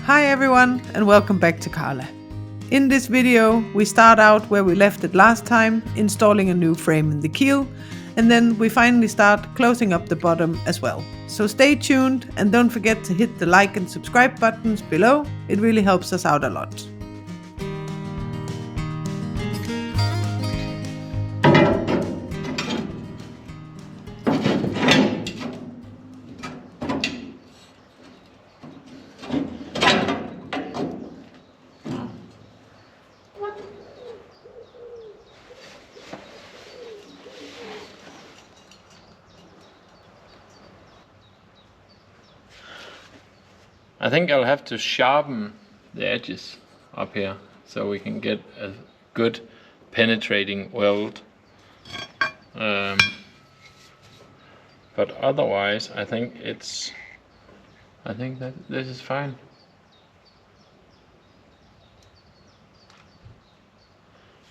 Hi everyone and welcome back to Carla. In this video we start out where we left it last time, installing a new frame in the keel, and then we finally start closing up the bottom as well. So stay tuned and don't forget to hit the like and subscribe buttons below, it really helps us out a lot. I think I'll have to sharpen the edges up here so we can get a good penetrating weld. But otherwise I think that this is fine.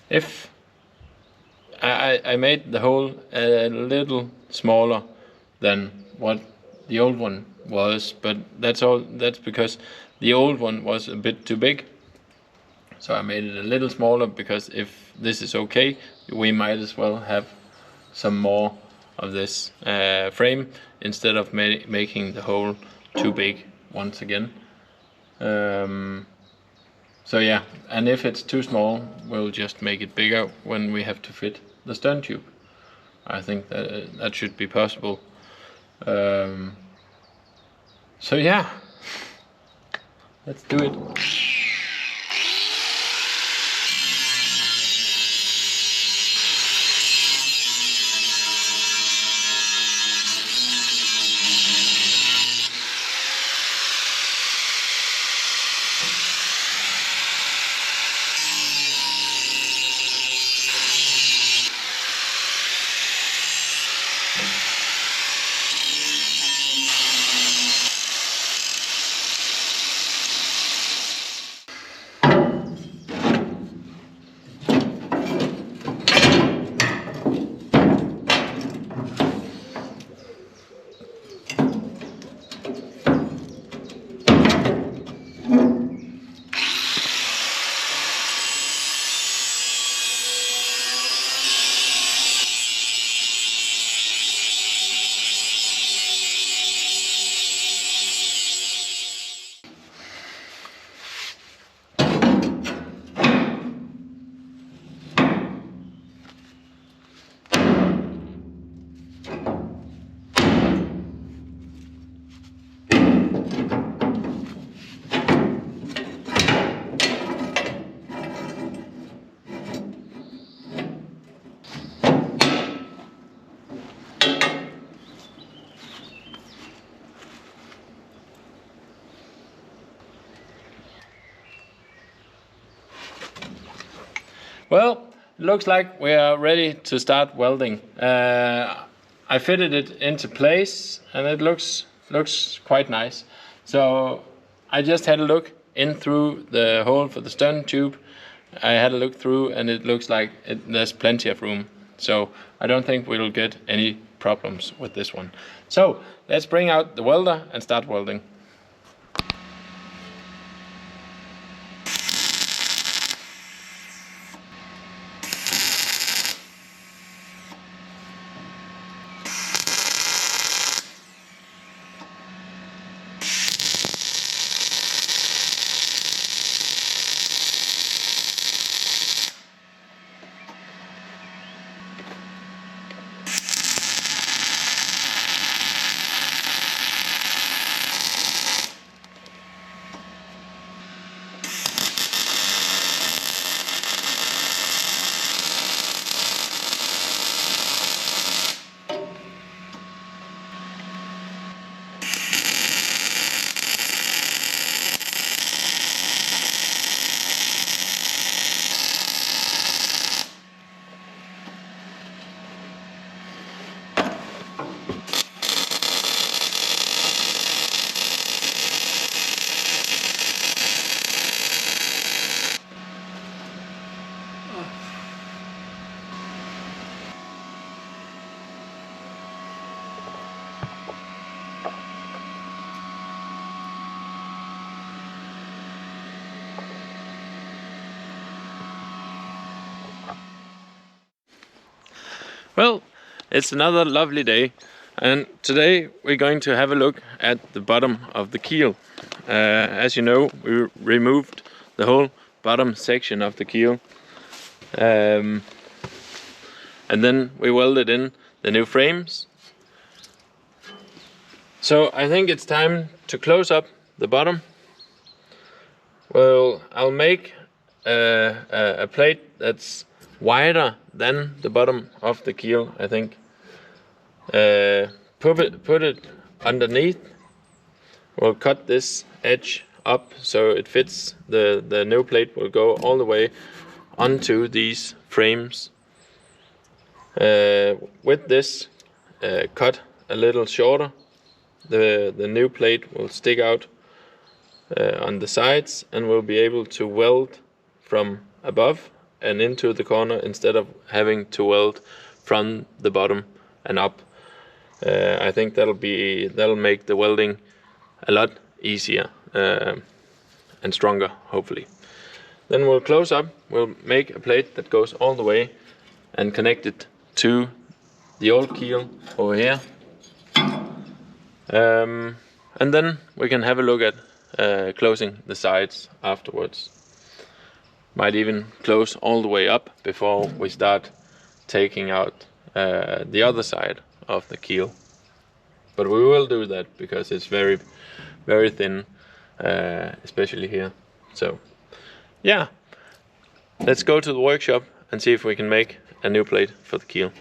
If I made the hole a little smaller than what the old one was, but that's because the old one was a bit too big, so I made it a little smaller, because if this is okay, we might as well have some more of this frame instead of making the hole too big once again. So yeah, and if it's too small, we'll just make it bigger when we have to fit the stern tube. I think that should be possible. So yeah, let's do it. Well, it looks like we are ready to start welding. I fitted it into place and it looks quite nice. So I just had a look in through the hole for the stern tube. I had a look through and it looks like there's plenty of room. So I don't think we'll get any problems with this one. So let's bring out the welder and start welding. Well, it's another lovely day, and today we're going to have a look at the bottom of the keel. As you know, we removed the whole bottom section of the keel, and then we welded in the new frames. So I think it's time to close up the bottom. Well, I'll make a plate that's wider than the bottom of the keel, I think. Put it underneath. We'll cut this edge up so it fits. The new plate will go all the way onto these frames. With this cut a little shorter, the new plate will stick out on the sides, and we'll be able to weld from above and into the corner instead of having to weld from the bottom and up. I think that'll make the welding a lot easier and stronger, hopefully. Then we'll close up. We'll make a plate that goes all the way and connect it to the old keel over here. And then we can have a look at closing the sides afterwards. Might even close all the way up before we start taking out the other side of the keel. But we will do that because it's very, very thin, especially here. So yeah, let's go to the workshop and see if we can make a new plate for the keel.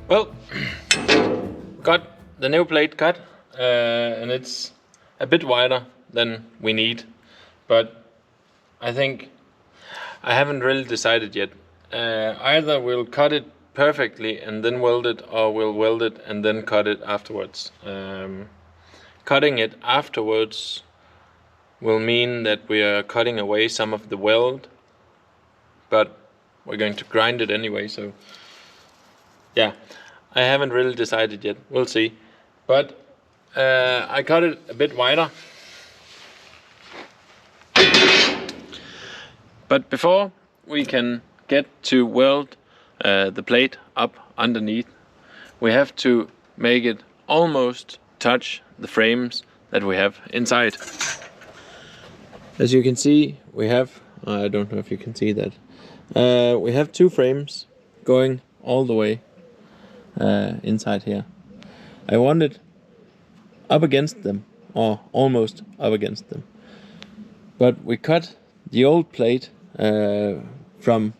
Well, got the new plate cut, and it's a bit wider than we need, but I think I haven't really decided yet. Either we'll cut it perfectly and then weld it, or we'll weld it and then cut it afterwards. Cutting it afterwards will mean that we are cutting away some of the weld, but we're going to grind it anyway, so yeah, I haven't really decided yet. We'll see. But I cut it a bit wider. But before we can get to weld the plate up underneath, we have to make it almost touch the frames that we have inside. As you can see, we have, I don't know if you can see that, we have two frames going all the way inside here. I want it up against them, or almost up against them. But we cut the old plate from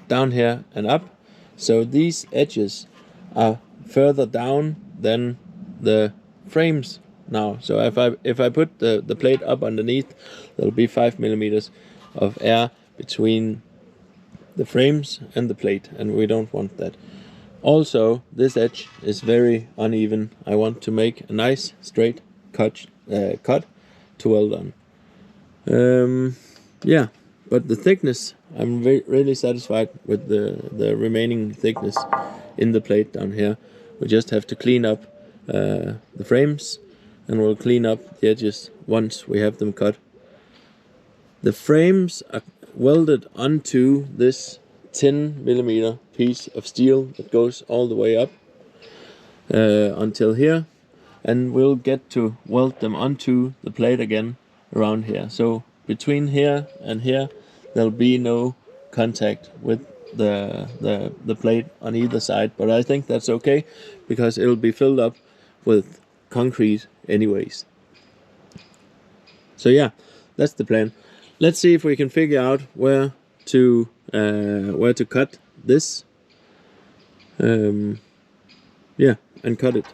down here and up, so these edges are further down than the frames now. So if I put the plate up underneath, there'll be 5 millimeters of air between the frames and the plate, and we don't want that. Also, this edge is very uneven. I want to make a nice straight cut to weld on. Yeah, but the thickness, I'm really satisfied with the remaining thickness in the plate down here. We just have to clean up the frames, and we'll clean up the edges once we have them cut. The frames are welded onto this 10 millimeter piece of steel that goes all the way up until here, and we'll get to weld them onto the plate again around here. So between here and here there'll be no contact with the plate on either side, but I think that's okay because it'll be filled up with concrete anyways. So yeah, that's the plan. Let's see if we can figure out where to cut this. Yeah, and cut it.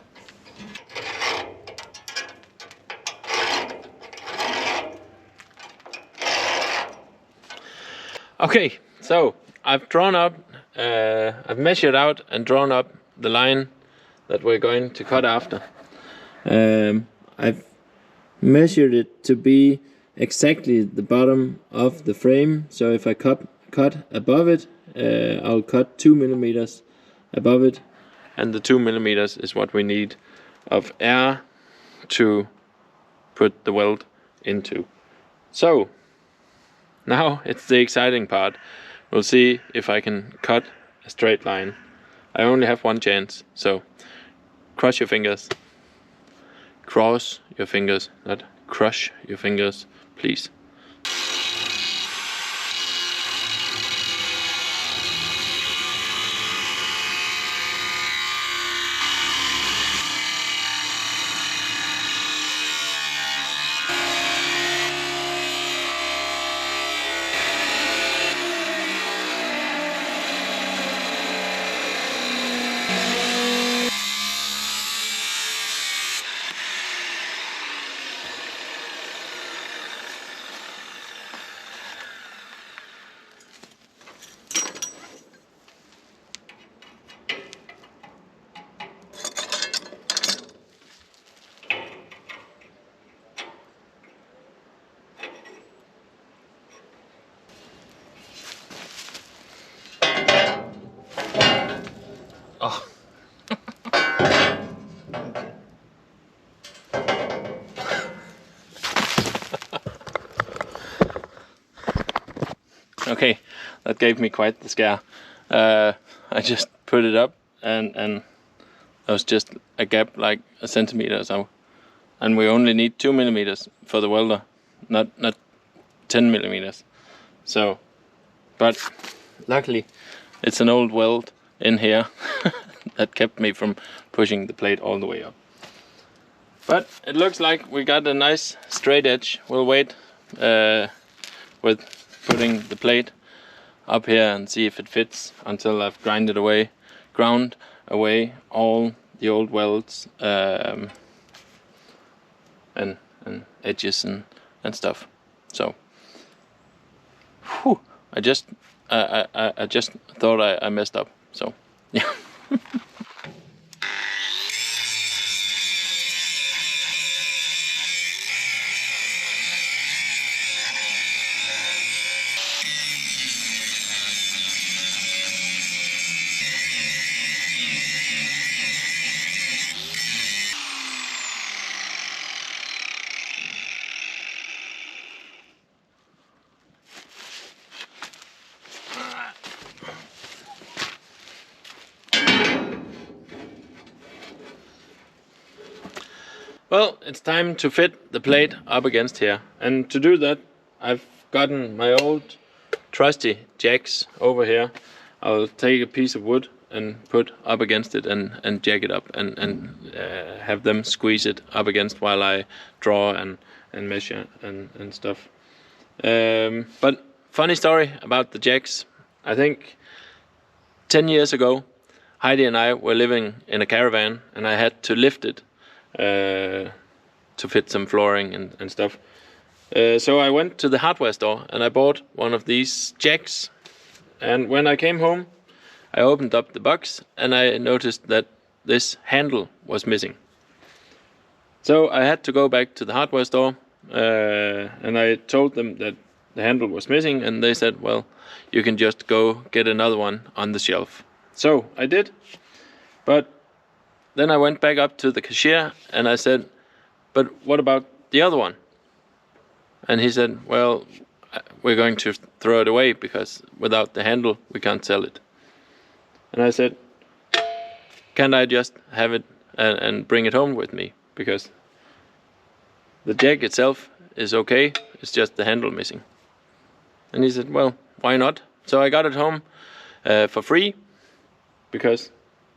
Okay, so I've drawn up, I've measured out and drawn up the line that we're going to cut after. I've measured it to be exactly the bottom of the frame, so if I cut above it, I'll cut 2 millimeters above it, and the 2 millimeters is what we need of air to put the weld into. So now it's the exciting part. We'll see if I can cut a straight line. I only have one chance, so cross your fingers. Cross your fingers, not crush your fingers, please. Oh. Okay, that gave me quite the scare. I just put it up and There was just a gap like a centimeter or so, and we only need 2 millimeters for the welder, not 10 millimeters. So, but luckily it's an old weld in here that kept me from pushing the plate all the way up. But it looks like we got a nice straight edge. We'll wait with putting the plate up here and see if it fits until I've ground away all the old welds and edges and stuff. So, whew, I just thought I messed up. So, yeah. Well, it's time to fit the plate up against here, and to do that I've gotten my old trusty jacks over here. I'll take a piece of wood and put up against it and jack it up and have them squeeze it up against while I draw and measure and stuff. But funny story about the jacks. I think 10 years ago Heidi and I were living in a caravan and I had to lift it to fit some flooring and stuff. So I went to the hardware store and I bought one of these jacks. And when I came home, I opened up the box and I noticed that this handle was missing. So I had to go back to the hardware store and I told them that the handle was missing, and they said, well, you can just go get another one on the shelf. So I did, but then I went back up to the cashier and I said, but what about the other one? And he said, well, we're going to throw it away because without the handle we can't sell it. And I said, can't I just have it and bring it home with me? Because the jack itself is okay, it's just the handle missing. And he said, well, why not? So I got it home for free because,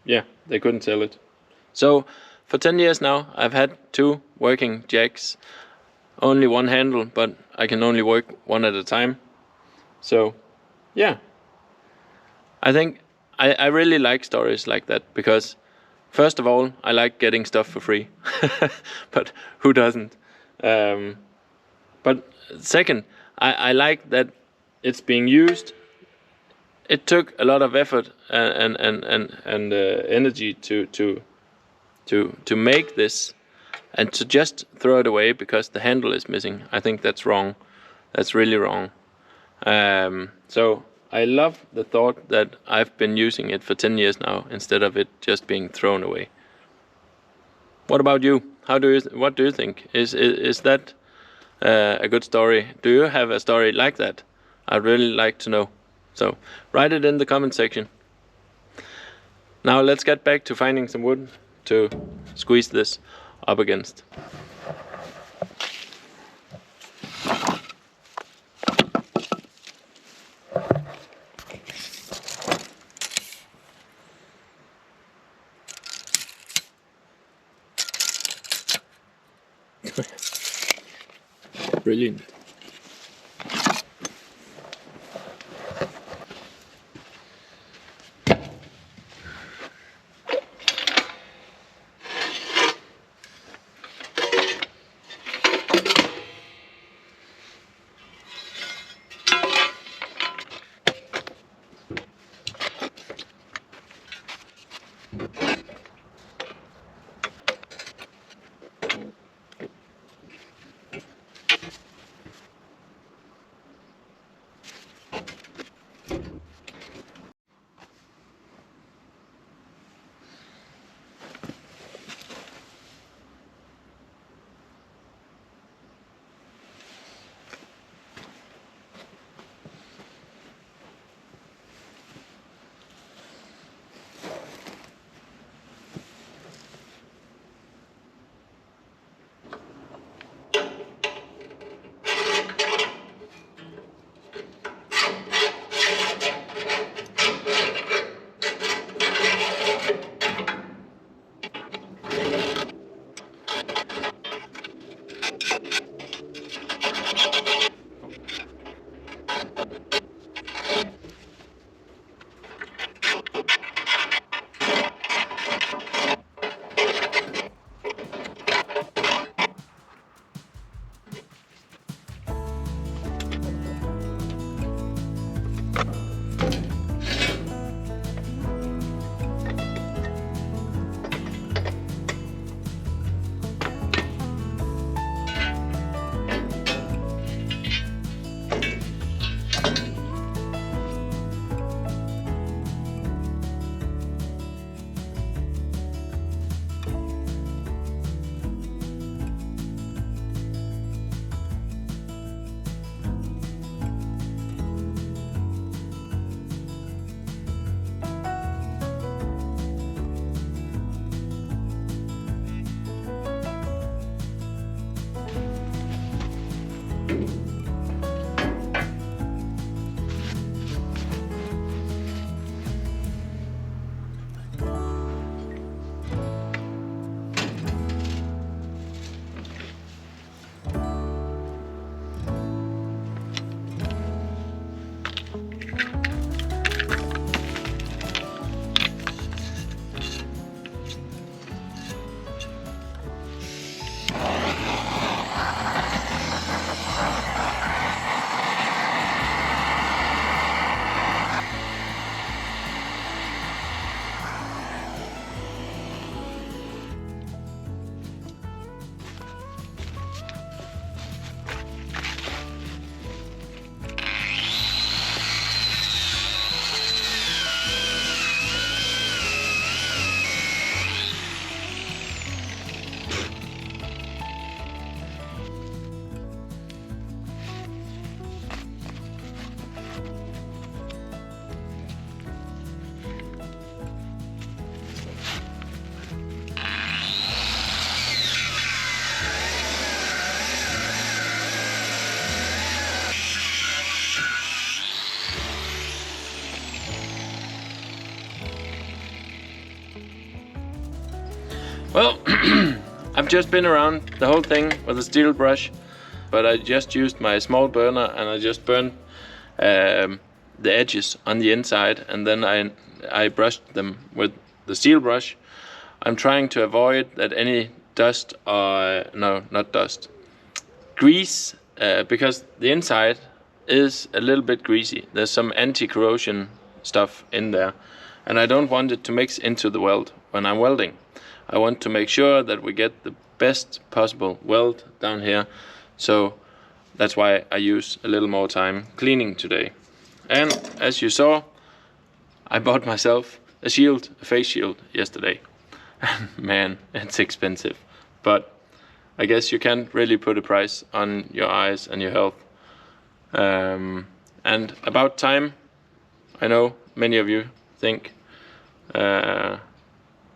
yeah, they couldn't sell it. So for 10 years now, I've had 2 working jacks, only one handle, but I can only work one at a time. So, yeah, I think I really like stories like that because, first of all, I like getting stuff for free, but who doesn't? But second, I like that it's being used. It took a lot of effort and energy to make this, and to just throw it away because the handle is missing. I think that's wrong. That's really wrong. So I love the thought that I've been using it for 10 years now instead of it just being thrown away. What about you? What do you think? Is that a good story? Do you have a story like that? I'd really like to know. So write it in the comment section. Now let's get back to finding some wood to squeeze this up against. Brilliant. Well, I've just been around the whole thing with a steel brush, but I just used my small burner and I just burned the edges on the inside, and then I brushed them with the steel brush. I'm trying to avoid that any dust, no, not dust, grease, because the inside is a little bit greasy. There's some anti-corrosion stuff in there, and I don't want it to mix into the weld when I'm welding. I want to make sure that we get the best possible weld down here, so that's why I use a little more time cleaning today. And as you saw, I bought myself a shield, a face shield, yesterday. Man, it's expensive, but I guess you can't really put a price on your eyes and your health. And about time, I know many of you think,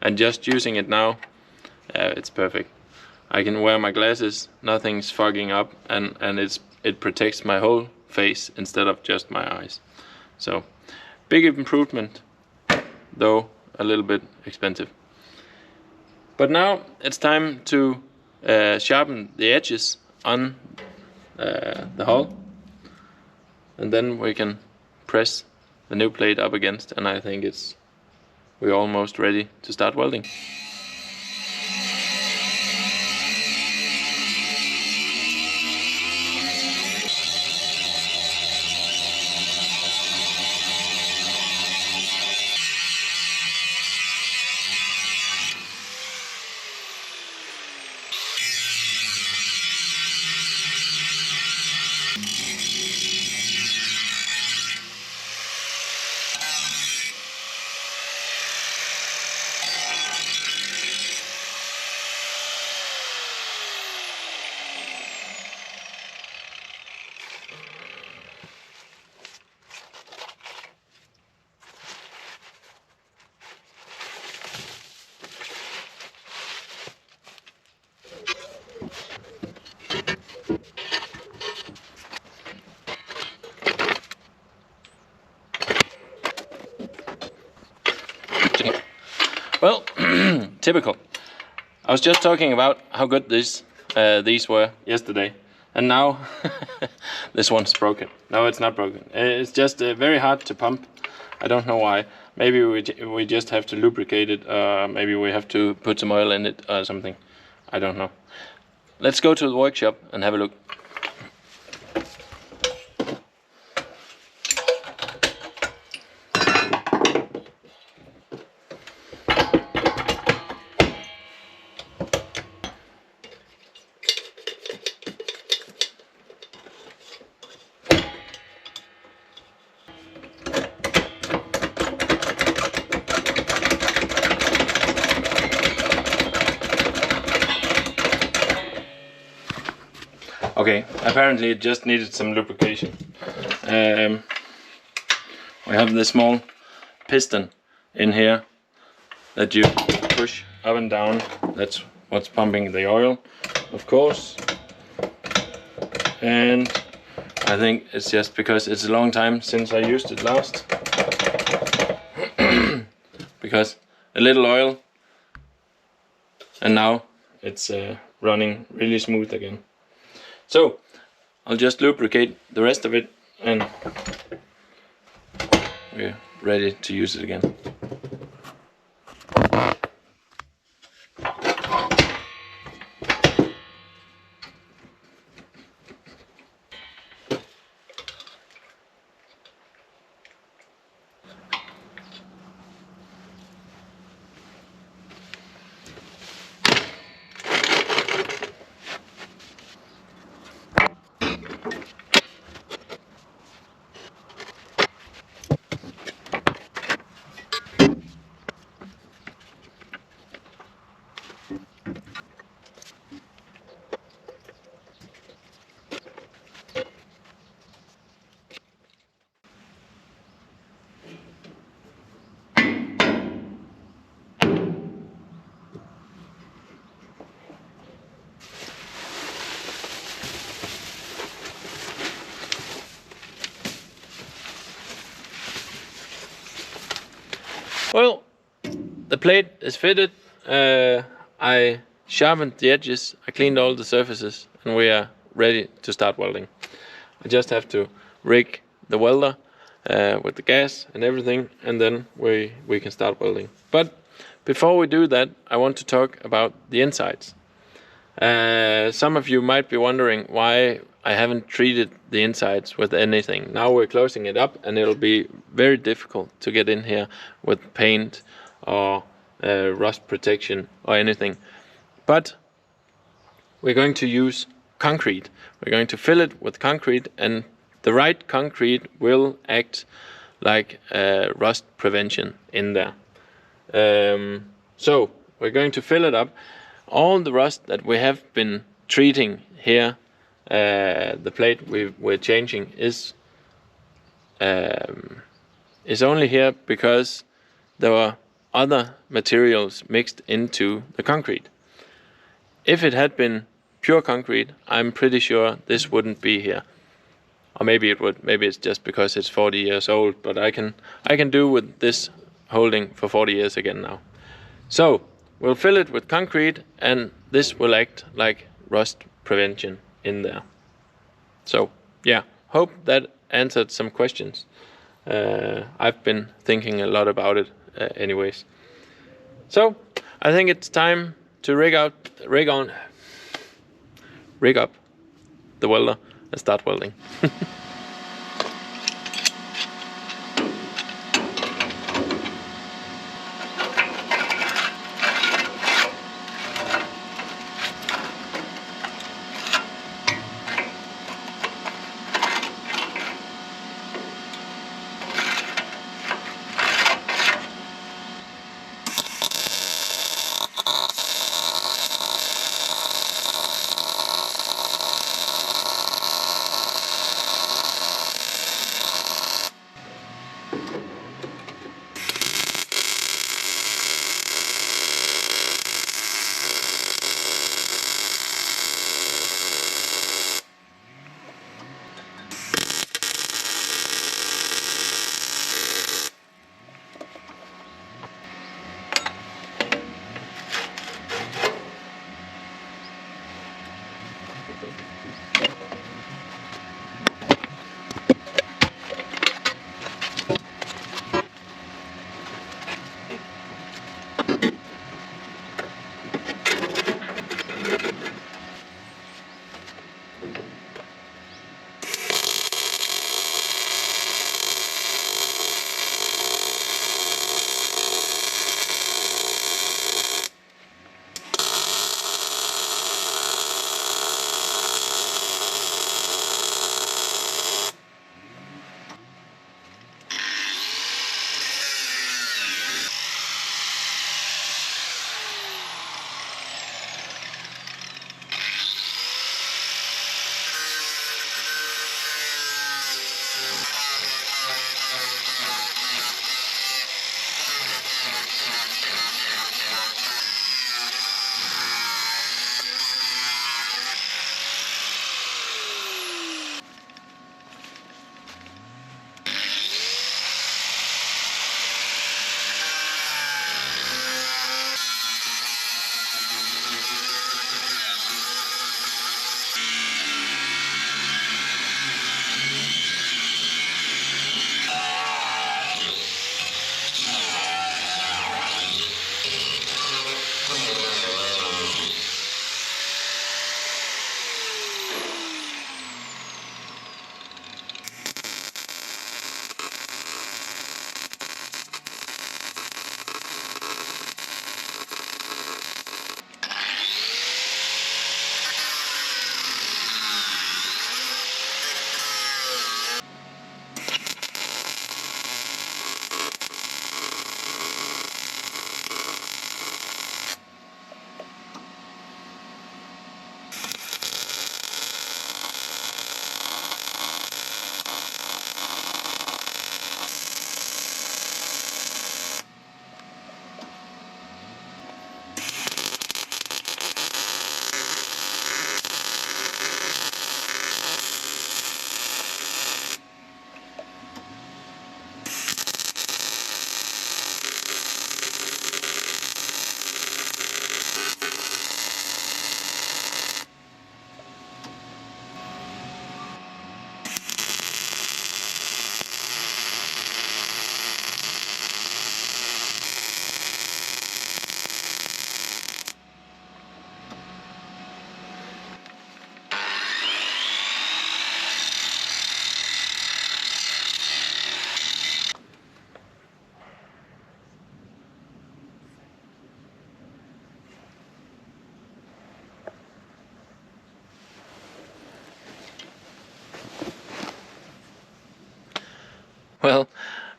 and just using it now, it's perfect. I can wear my glasses, nothing's fogging up, and it protects my whole face instead of just my eyes. So, big improvement, though a little bit expensive. But now it's time to sharpen the edges on the hull, and then we can press the new plate up against, and I think we're almost ready to start welding. Well, typical. I was just talking about how good these were yesterday, and now this one's broken. No, it's not broken. It's just very hard to pump. I don't know why. Maybe we just have to lubricate it. Maybe we have to put some oil in it or something. I don't know. Let's go to the workshop and have a look. Okay, apparently it just needed some lubrication. We have the small piston in here that you push up and down. That's what's pumping the oil, of course. And I think it's just because it's a long time since I used it last. Because a little oil, and now it's running really smooth again. So I'll just lubricate the rest of it and we're ready to use it again. Well, the plate is fitted. I sharpened the edges, I cleaned all the surfaces, and we are ready to start welding. I just have to rig the welder with the gas and everything, and then we can start welding. But before we do that, I want to talk about the insides. Some of you might be wondering why I haven't treated the insides with anything. Now we're closing it up, and it'll be very difficult to get in here with paint or rust protection or anything. But we're going to use concrete. We're going to fill it with concrete, and the right concrete will act like rust prevention in there. So we're going to fill it up. All the rust that we have been treating here, the plate we're changing is only here because there were other materials mixed into the concrete. If it had been pure concrete, I'm pretty sure this wouldn't be here. Or maybe it would. Maybe it's just because it's 40 years old, but I can do with this holding for 40 years again now. So we'll fill it with concrete, and this will act like rust prevention in there. So yeah, hope that answered some questions. I've been thinking a lot about it anyways. So I think it's time to rig up the welder and start welding.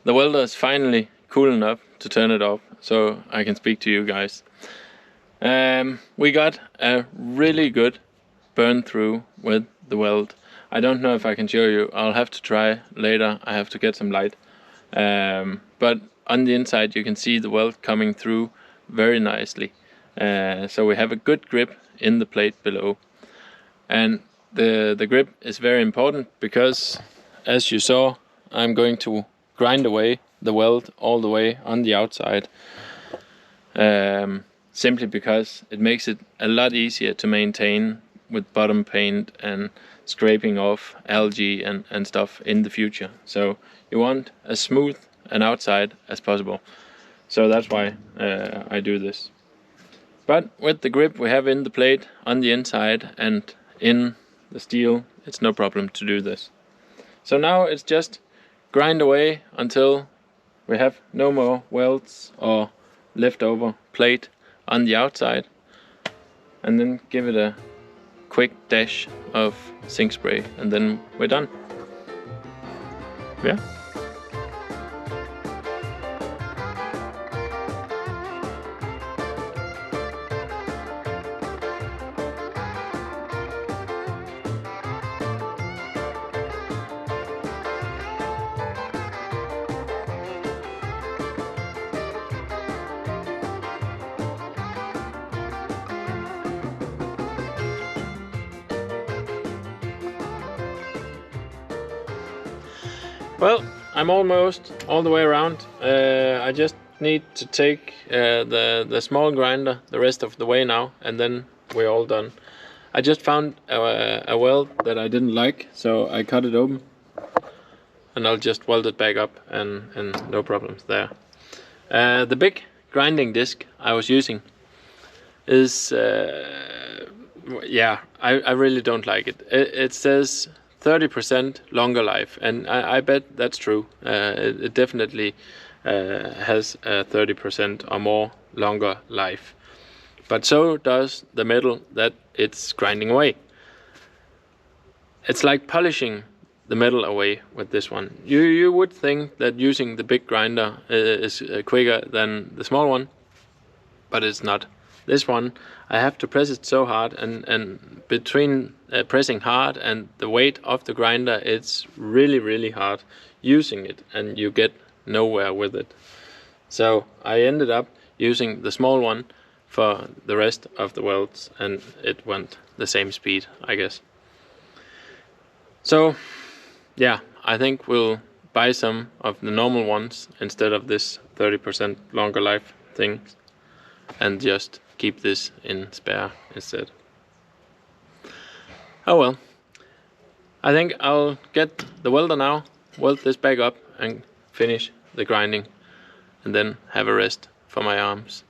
the welder is finally cool enough to turn it off, so I can speak to you guys. We got a really good burn through with the weld. I don't know if I can show you. I'll have to try later. I have to get some light. But on the inside you can see the weld coming through very nicely. So we have a good grip in the plate below. And the grip is very important because, as you saw, I'm going to grind away the weld all the way on the outside. Simply because it makes it a lot easier to maintain with bottom paint and scraping off algae and stuff in the future. So you want as smooth an outside as possible. So that's why I do this. But with the grip we have in the plate on the inside and in the steel, it's no problem to do this. So now it's just grind away until we have no more welds or leftover plate on the outside, and then give it a quick dash of zinc spray, and then we're done. Yeah. Well, I'm almost all the way around. I just need to take the small grinder the rest of the way now, and then we're all done. I just found a weld that I didn't like, so I cut it open, and I'll just weld it back up, and no problems there. The big grinding disc I was using is, yeah, I really don't like it. It says 30% longer life, and I bet that's true. It definitely has a 30% or more longer life, but so does the metal that it's grinding away. It's like polishing the metal away with this one. You would think that using the big grinder is quicker than the small one, but it's not. This one, I have to press it so hard, and between pressing hard and the weight of the grinder, it's really hard using it, and you get nowhere with it. So I ended up using the small one for the rest of the welds, and it went the same speed, I guess. So yeah, I think we'll buy some of the normal ones instead of this 30% longer life thing, and just keep this in spare instead. Oh well, I think I'll get the welder now, weld this back up and finish the grinding, and then have a rest for my arms.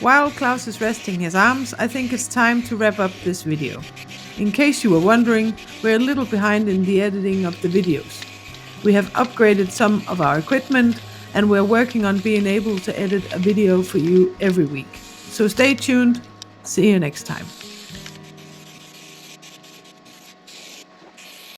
While Claus is resting his arms, I think it's time to wrap up this video. In case you were wondering, we're a little behind in the editing of the videos. We have upgraded some of our equipment, and we're working on being able to edit a video for you every week. So stay tuned, see you next time.